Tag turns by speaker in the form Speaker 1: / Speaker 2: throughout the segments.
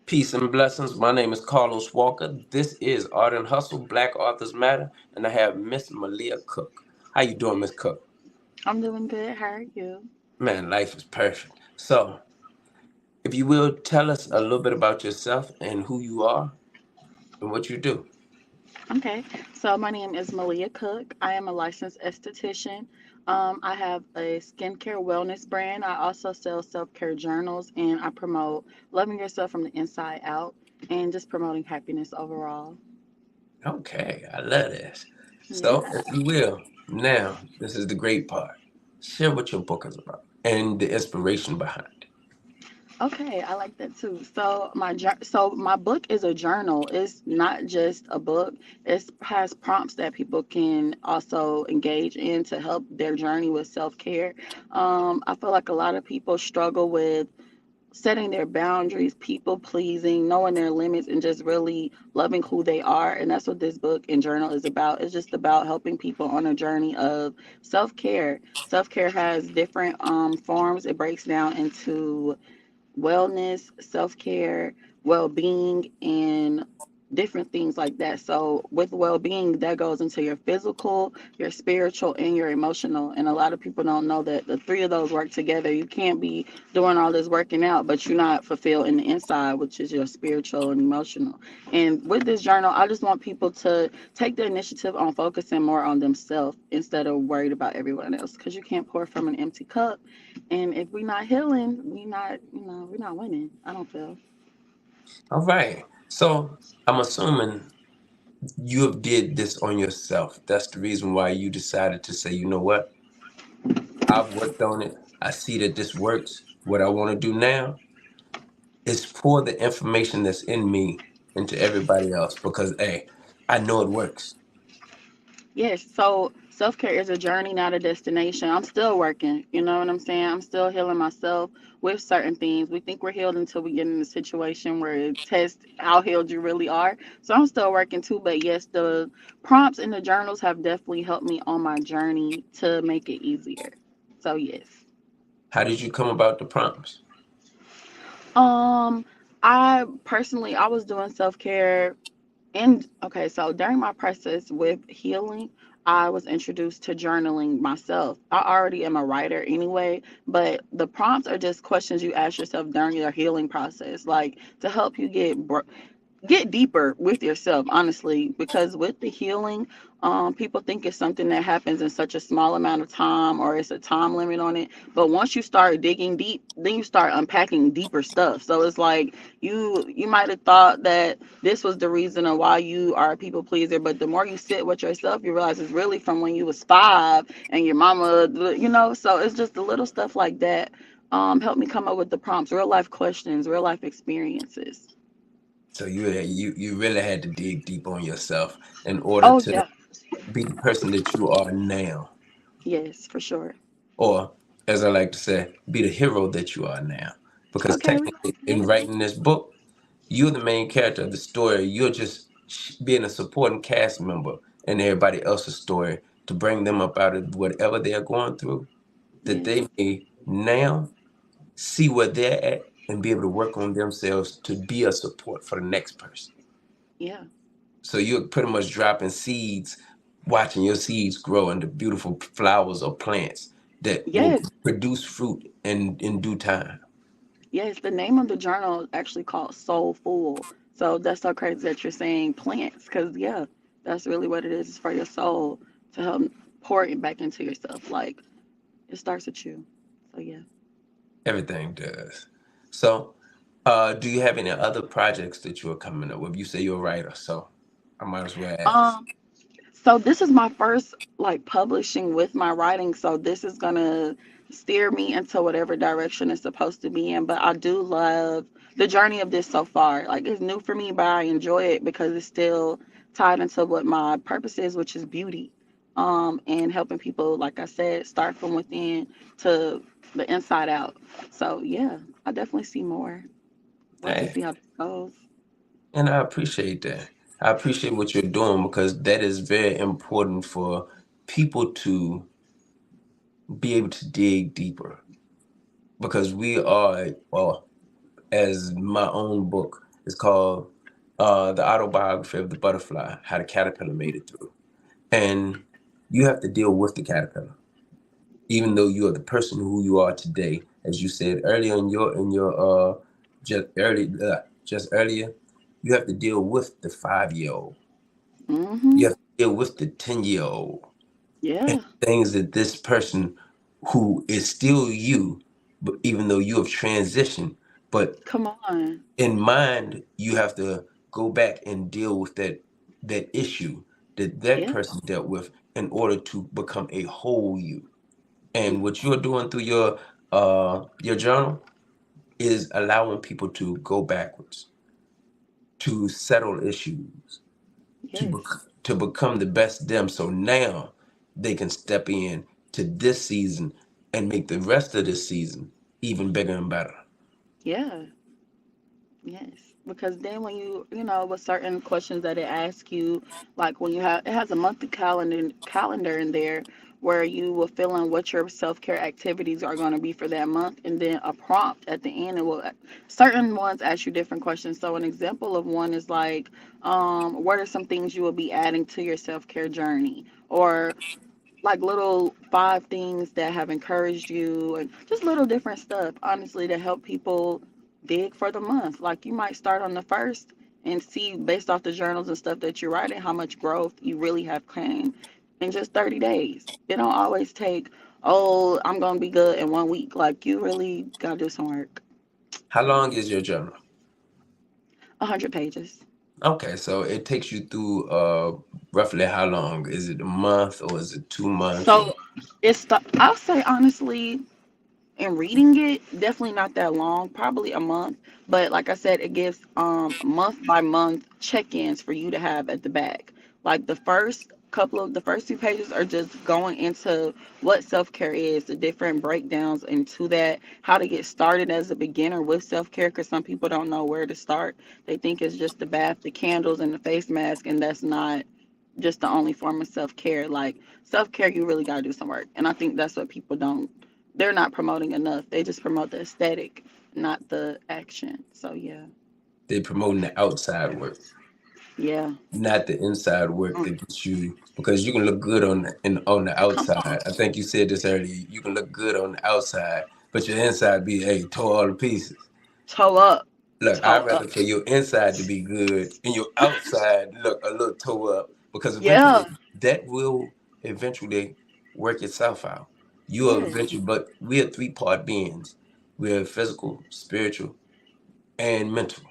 Speaker 1: Peace and blessings. My name is Carlos Walker. This is Art and Hustle, Black Authors Matter, and I have Miss Malia Cook. How you doing, Miss Cook?
Speaker 2: I'm doing good. How are you?
Speaker 1: Man, life is perfect. So, if you will, tell us a little bit about yourself and who you are and what you do.
Speaker 2: Okay. So my name is Malia Cook. I am a licensed esthetician. I have a skincare wellness brand. I also sell self-care journals and I promote loving yourself from the inside out and just promoting happiness overall.
Speaker 1: Okay, I love this. So,
Speaker 2: Yeah.
Speaker 1: if you will, now, this is the great part. Share what your book is about and the inspiration behind it.
Speaker 2: Okay, I like that too. So my book is a journal. It's not just a book. It has prompts that people can also engage in to help their journey with self-care. I feel like a lot of people struggle with setting their boundaries, people pleasing, knowing their limits, and just really loving who they are. And that's what this book and journal is about. It's just about helping people on a journey of self-care. Self-care has different forms. It breaks down into wellness, self care, well being, and different things like that. So, with well being, that goes into your physical, your spiritual, and your emotional. And a lot of people don't know that the three of those work together. You can't be doing all this working out, but you're not fulfilled in the inside, which is your spiritual and emotional. And with this journal, I just want people to take the initiative on focusing more on themselves instead of worried about everyone else because you can't pour from an empty cup, and if we're not healing, we're not winning. I don't feel.
Speaker 1: All right. So, I'm assuming you have did this on yourself. That's the reason why you decided to say, you know what? I've worked on it. I see that this works. What I want to do now is pour the information that's in me into everybody else because, hey, I know it works.
Speaker 2: Yes, so self care is a journey, not a destination. I'm still working. You know what I'm saying? I'm still healing myself with certain things. We think we're healed until we get in a situation where it tests how healed you really are. So I'm still working too. But yes, the prompts in the journals have definitely helped me on my journey to make it easier. So yes.
Speaker 1: How did you come about the prompts?
Speaker 2: Um, I was doing self care. And okay, so during my process with healing, I was introduced to journaling myself. I already am a writer anyway, but the prompts are just questions you ask yourself during your healing process, like to help you get deeper with yourself, honestly, because with the healing, people think it's something that happens in such a small amount of time or it's a time limit on it. But once you start digging deep, then you start unpacking deeper stuff. So it's like you might have thought that this was the reason of why you are a people pleaser, but the more you sit with yourself, you realize it's really from when you was 5 and your mama, so it's just the little stuff like that. Help me come up with the prompts, real life questions, real life experiences.
Speaker 1: So you really had to dig deep on yourself in order
Speaker 2: Oh
Speaker 1: to
Speaker 2: yeah.
Speaker 1: be the person that you are now.
Speaker 2: Yes, for sure.
Speaker 1: Or, as I like to say, be the hero that you are now. Because
Speaker 2: Okay, we
Speaker 1: technically, in
Speaker 2: yeah.
Speaker 1: writing this book, you're the main character of the story. You're just being a supporting cast member in everybody else's story to bring them up out of whatever they are going through, that
Speaker 2: Yes.
Speaker 1: they may now see where they're at and be able to work on themselves to be a support for the next person.
Speaker 2: Yeah.
Speaker 1: So you're pretty much dropping seeds, watching your seeds grow into beautiful flowers or plants that will
Speaker 2: Yes.
Speaker 1: produce fruit in due time.
Speaker 2: Yes. The name of the journal is actually called Soulful. So that's so crazy that you're saying plants, because yeah, that's really what it is. It's for your soul to help pour it back into yourself. Like it starts with you. So yeah.
Speaker 1: Everything does. So, do you have any other projects that you are coming up with? You say you're a writer, so I might as well ask.
Speaker 2: Um. So this is my first like publishing with my writing. So this is gonna steer me into whatever direction it's supposed to be in. But I do love the journey of this so far. Like it's new for me, but I enjoy it because it's still tied into what my purpose is, which is beauty. And helping people, like I said, start from within to the inside out. So yeah, I definitely see more. We'll have to
Speaker 1: Hey,
Speaker 2: see how this goes.
Speaker 1: and I appreciate that. I appreciate what you're doing because that is very important for people to be able to dig deeper. Because we are, well, as my own book. It's called The Autobiography of the Butterfly, How the Caterpillar Made It Through. And you have to deal with the caterpillar, even though you are the person who you are today. As you said earlier in your just earlier, you have to deal with the 5 year old.
Speaker 2: Mm-hmm.
Speaker 1: You have to deal with the 10 year old and
Speaker 2: Yeah.
Speaker 1: things that this person who is still you, but even though you have transitioned, but
Speaker 2: Come on.
Speaker 1: in mind you have to go back and deal with that issue that that
Speaker 2: Yeah.
Speaker 1: person dealt with in order to become a whole you. And
Speaker 2: Mm.
Speaker 1: what you're doing through your journal is allowing people to go backwards, to settle issues,
Speaker 2: Yes.
Speaker 1: to become the best them. So now they can step in to this season and make the rest of this season even bigger and better.
Speaker 2: Yeah. Yes, because then when with certain questions that it asks you, like when you have, it has a monthly calendar in there where you will fill in what your self-care activities are going to be for that month, and then a prompt at the end. And will certain ones ask you different questions. So an example of one is like, what are some things you will be adding to your self-care journey, or like little 5 things that have encouraged you, and just little different stuff, honestly, to help people dig for the month. Like you might start on the first and see, based off the journals and stuff that you're writing, how much growth you really have came in just 30 days. It don't always take, oh, I'm gonna be good in 1 week. Like you really gotta do some work.
Speaker 1: How
Speaker 2: Yeah.
Speaker 1: long is your journal?
Speaker 2: 100 pages.
Speaker 1: Okay, so it takes you through roughly how long? Is it a month or is it 2 months? Or
Speaker 2: So I'll say honestly, and reading it, definitely not that long, probably a month. But like I said, it gives month by month check-ins for you to have at the back. Like the first 2 pages are just going into what self-care is, the different breakdowns into that, how to get started as a beginner with self-care, because some people don't know where to start. They think it's just the bath, the candles, and the face mask, and that's not just the only form of self-care. Like self-care, you really got to do some work, and I think that's what people don't, they're not promoting enough. They just promote the aesthetic, not the action. So yeah.
Speaker 1: they promoting the outside work,
Speaker 2: Yeah.
Speaker 1: not the inside work
Speaker 2: Mm,
Speaker 1: that gets you, because you can look good on the
Speaker 2: come on.
Speaker 1: outside. I think you said this earlier. You can look good on the outside, but your inside be hey tore all to pieces.
Speaker 2: Toe up.
Speaker 1: Look,
Speaker 2: Toe
Speaker 1: I'd
Speaker 2: up.
Speaker 1: rather for your inside to be good and your outside look a little toe up, because
Speaker 2: Yeah.
Speaker 1: eventually that will eventually work itself out. You are
Speaker 2: Yes.
Speaker 1: eventually, but we are three-part beings. We're physical, spiritual, and mental.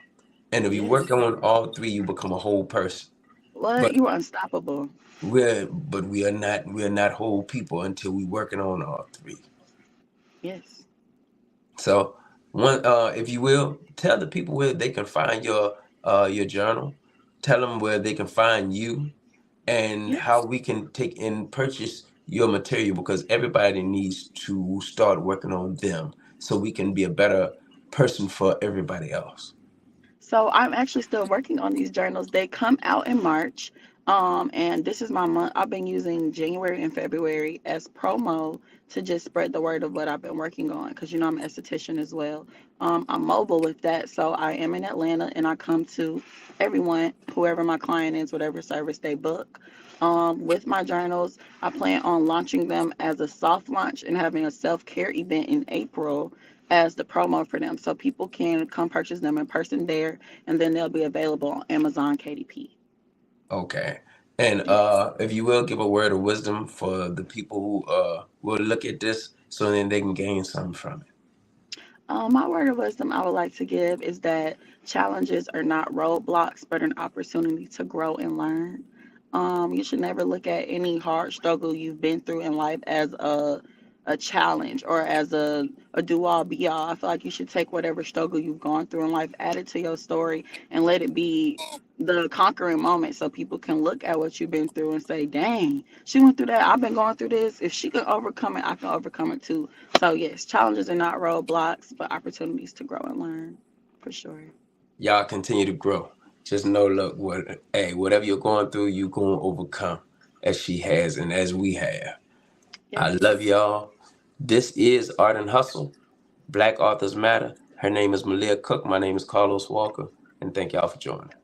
Speaker 1: And if you
Speaker 2: Yes.
Speaker 1: work on all three, you become a whole person.
Speaker 2: What?
Speaker 1: But
Speaker 2: You are unstoppable.
Speaker 1: we are not whole people until we working on all three.
Speaker 2: Yes.
Speaker 1: So one if you will, tell the people where they can find your journal. Tell them where they can find you and how
Speaker 2: Yes.
Speaker 1: we can take and purchase your material, because everybody needs to start working on them so we can be a better person for everybody else.
Speaker 2: So I'm actually still working on these journals. They come out in March. And this is my month. I've been using January and February as promo to just spread the word of what I've been working on. Because I'm an esthetician as well. I'm mobile with that. So I am in Atlanta and I come to everyone, whoever my client is, whatever service they book. With my journals, I plan on launching them as a soft launch and having a self care event in April as the promo for them. So people can come purchase them in person there, and then they'll be available on Amazon KDP.
Speaker 1: Okay. And
Speaker 2: Yes.
Speaker 1: if you will give a word of wisdom for the people who will look at this so then they can gain something from it.
Speaker 2: My word of wisdom I would like to give is that challenges are not roadblocks, but an opportunity to grow and learn. You should never look at any hard struggle you've been through in life as a challenge or as a do all be all. I feel like you should take whatever struggle you've gone through in life, add it to your story, and let it be the conquering moment so people can look at what you've been through and say, dang, she went through that. I've been going through this. If she can overcome it, I can overcome it too. So yes, challenges are not roadblocks, but opportunities to grow and learn, for sure.
Speaker 1: Y'all continue to grow. Just know, look, whatever you're going through, you going to overcome, as she has and as we have. I love
Speaker 2: Yes.
Speaker 1: y'all. This is Art and Hustle. Black Authors Matter. Her name is Malia Cook. My name is Carlos Walker. and thank y'all for joining.